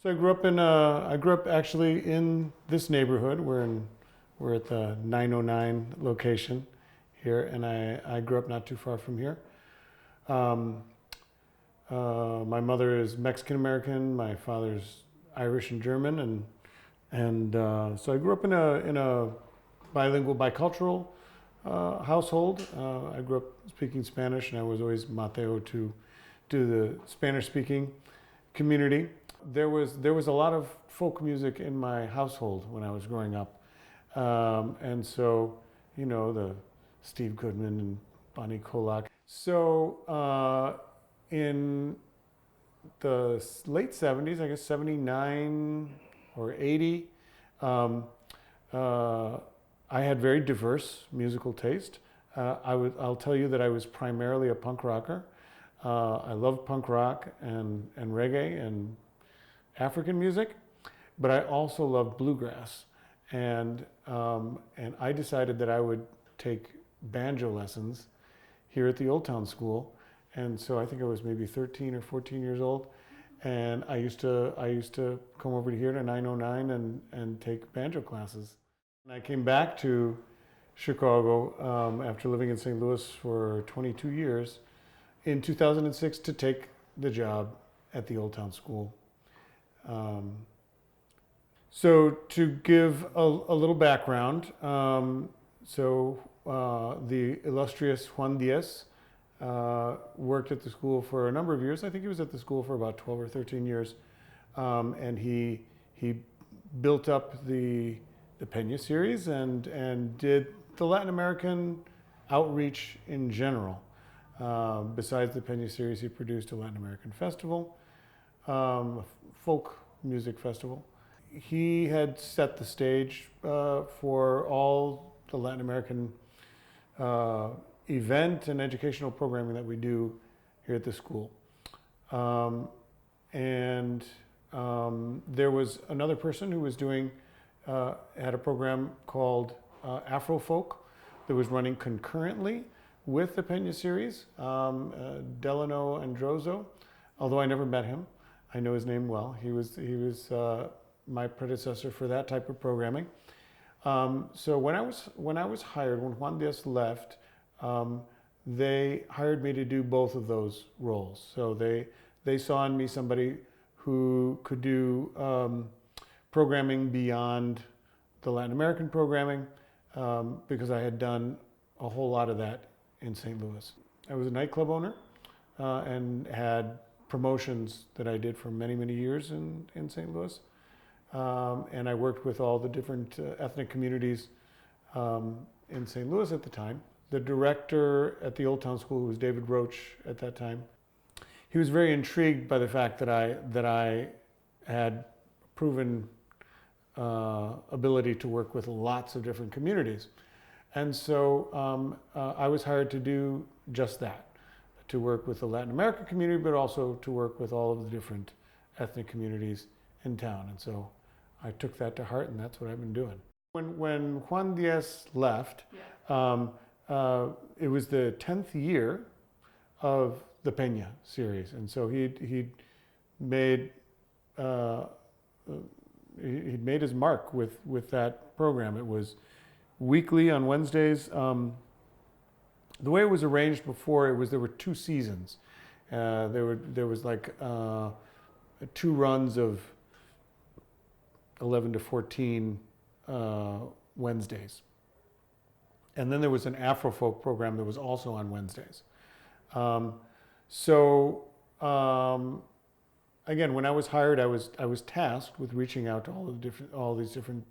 So I grew up actually in this neighborhood. We're at the 909 location here, and I grew up not too far from here. Um, my mother is Mexican American. My father's Irish and German, and so I grew up in a bilingual, bicultural household. I grew up speaking Spanish, and I was always Mateo to the Spanish-speaking community. There was a lot of folk music in my household when I was growing up, and so the Steve Goodman and Bonnie Kolak. So in the late 70s, I guess 79 or 80, um, I had very diverse musical taste. I'll tell you that I was primarily a punk rocker. I loved punk rock and reggae and African music, but I also loved bluegrass. And I decided that I would take banjo lessons here at the Old Town School. And so I think I was maybe 13 or 14 years old. And I used to come over here to 909 and take banjo classes. And I came back to Chicago after living in St. Louis for 22 years in 2006 to take the job at the Old Town School. So to give a little background, the illustrious Juan Diaz worked at the school for a number of years. I think he was at the school for about 12 or 13 years, and he built up the Peña series and did the Latin American outreach in general. Besides the Peña series, he produced a Latin American festival, a folk music festival. He had set the stage for all the Latin American event and educational programming that we do here at the school. There was another person who was had a program called Afro Folk that was running concurrently with the Peña series, Delano Androzo, although I never met him. I know his name well. He was my predecessor for that type of programming. So when I was hired, when Juan Diaz left, they hired me to do both of those roles. So they saw in me somebody who could do programming beyond the Latin American programming, because I had done a whole lot of that in St. Louis. I was a nightclub owner and had promotions that I did for many, many years in St. Louis. And I worked with all the different ethnic communities in St. Louis at the time. The director at the Old Town School, who was David Roach at that time, he was very intrigued by the fact that I had proven ability to work with lots of different communities. And so I was hired to do just that, to work with the Latin American community, but also to work with all of the different ethnic communities in town. And so I took that to heart, and that's what I've been doing. When Juan Diaz left, it was the 10th year of the Peña series, and so he'd made his mark with that program. It was weekly on Wednesdays. The way it was arranged before, there were 2 seasons. There was like 2 runs of 11 to 14 Wednesdays. And then there was an Afrofolk program that was also on Wednesdays. Again, when I was hired, I was tasked with reaching out to all these different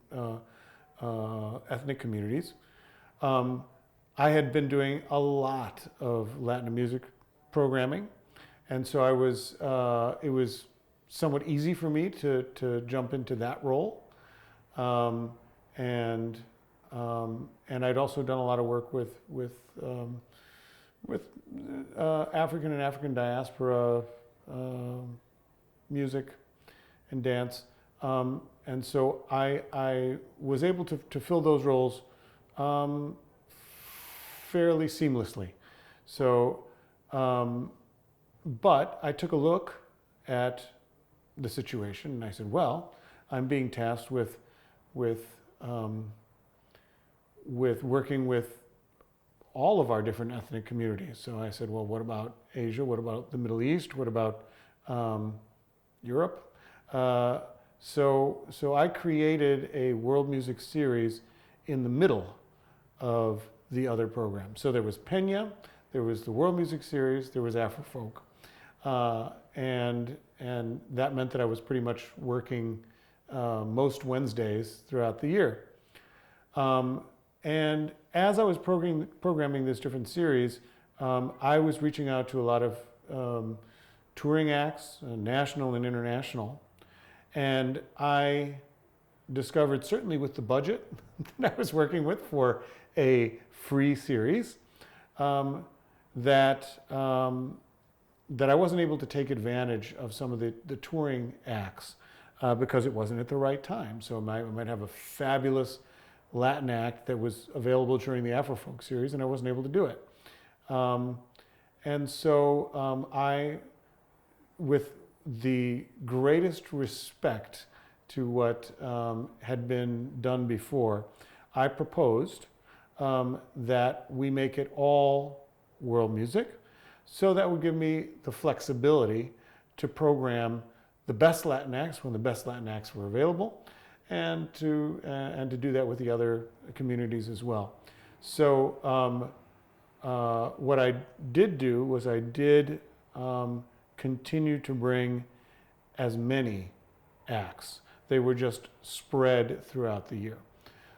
ethnic communities. I had been doing a lot of Latin music programming, and so it was somewhat easy for me to jump into that role. And I'd also done a lot of work with African and African diaspora music and dance, and so I was able to fill those roles fairly seamlessly. So, but I took a look at the situation, and I said, well, I'm being tasked with working with all of our different ethnic communities. So I said, well, what about Asia? What about the Middle East? What about Europe? So I created a world music series in the middle of the other programs. So there was Peña, there was the world music series, there was Afrofolk. And that meant that I was pretty much working most Wednesdays throughout the year. And as I was programming this different series, I was reaching out to a lot of touring acts, national and international. And I discovered, certainly with the budget that I was working with for a free series, that I wasn't able to take advantage of some of the touring acts because it wasn't at the right time. So I might have a fabulous Latin act that was available during the Afrofolk series, and I wasn't able to do it. And so I, with the greatest respect to what had been done before, I proposed that we make it all world music. So that would give me the flexibility to program the best Latin acts when the best Latin acts were available, and to do that with the other communities as well. So what I did do was I did continue to bring as many acts. They were just spread throughout the year.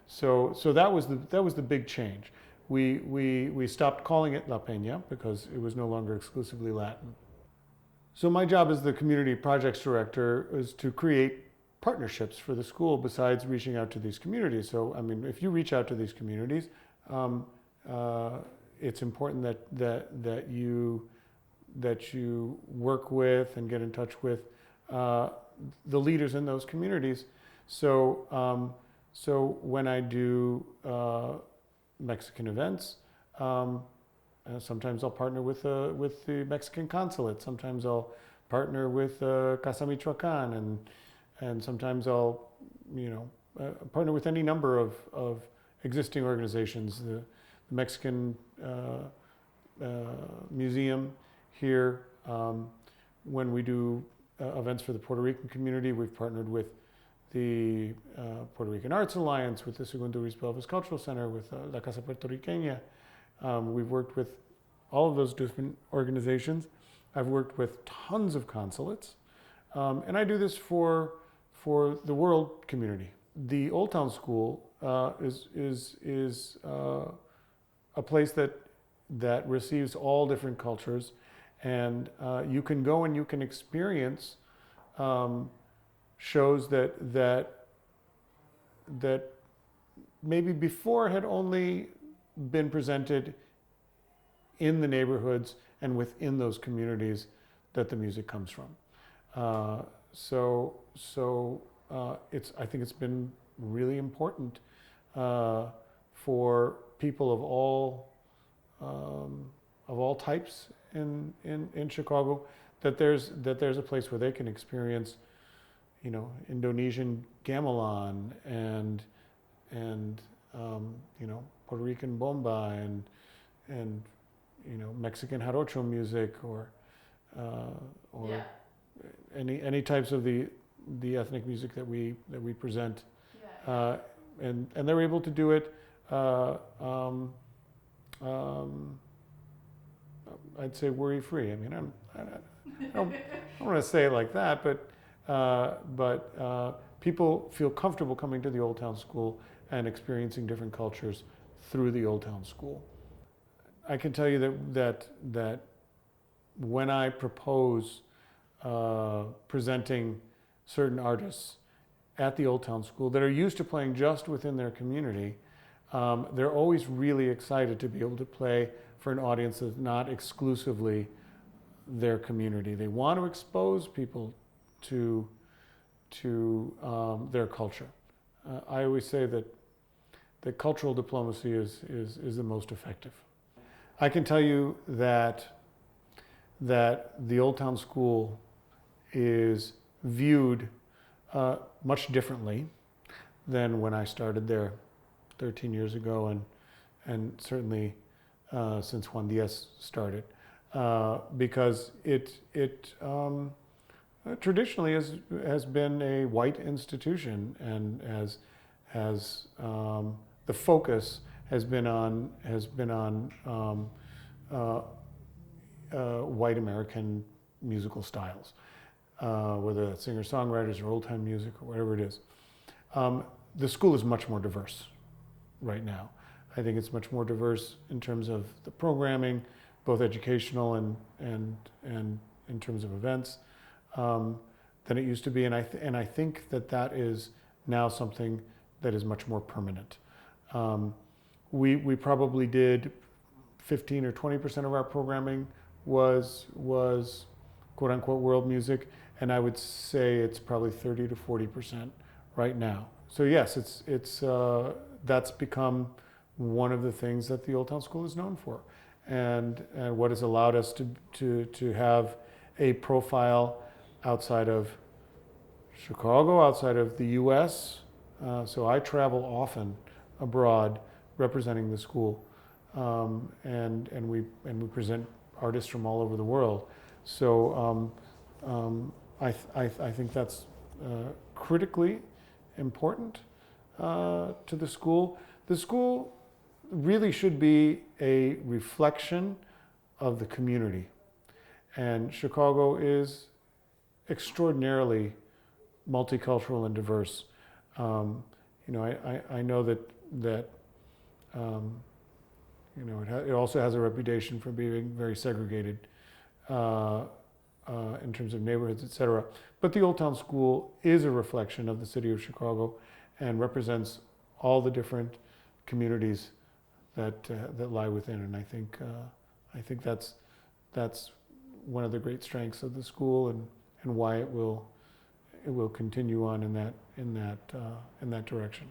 So that was the big change. We stopped calling it La Peña because it was no longer exclusively Latin. So my job as the community projects director is to create partnerships for the school besides reaching out to these communities. So, I mean, if you reach out to these communities, it's important that you work with and get in touch with the leaders in those communities. So, so when I do Mexican events, sometimes I'll partner with the Mexican consulate. Sometimes I'll partner with Casa Michoacán, and sometimes I'll, partner with any number of existing organizations. The Mexican Museum here. When we do events for the Puerto Rican community, we've partnered with the Puerto Rican Arts Alliance, with the Segundo Obispo Elvis Cultural Center, with La Casa Puertorriqueña. We've worked with all of those different organizations. I've worked with tons of consulates. And I do this for the world community. The Old Town School is a place that receives all different cultures, and you can go and you can experience shows that maybe before had only been presented in the neighborhoods and within those communities that the music comes from. So I think it's been really important for people of all types in Chicago, that there's a place where they can experience, Indonesian gamelan and Puerto Rican bomba and Mexican jarocho music or yeah, any types of the ethnic music that we present, yeah. And they're able to do it. I'd say worry-free. I mean, I don't want to say it like that, but people feel comfortable coming to the Old Town School and experiencing different cultures through the Old Town School. I can tell you that when I propose presenting certain artists at the Old Town School that are used to playing just within their community, they're always really excited to be able to play for an audience that's not exclusively their community. They want to expose people to their culture. I always say that cultural diplomacy is the most effective. I can tell you that the Old Town School is viewed much differently than when I started there 13 years ago, and certainly since Juan Diaz started, because it traditionally has been a white institution, and has the focus has been on white American musical styles, whether that's singer-songwriters or old-time music or whatever it is. The school is much more diverse right now. I think it's much more diverse in terms of the programming, both educational and in terms of events, than it used to be. And I think that is now something that is much more permanent. We probably did 15 or 20% of our programming was quote unquote world music, and I would say it's probably 30 to 40% right now. So yes, it's that's become one of the things that the Old Town School is known for, and what has allowed us to have a profile outside of Chicago, outside of the U.S. So I travel often abroad representing the school, and we present artists from all over the world. So I think that's critically important to the school. The school really should be a reflection of the community, and Chicago is extraordinarily multicultural and diverse. I know that it also has a reputation for being very segregated in terms of neighborhoods, etc. But the Old Town School is a reflection of the city of Chicago and represents all the different communities that lie within. And I think that's one of the great strengths of the school, and why it will continue on in that direction.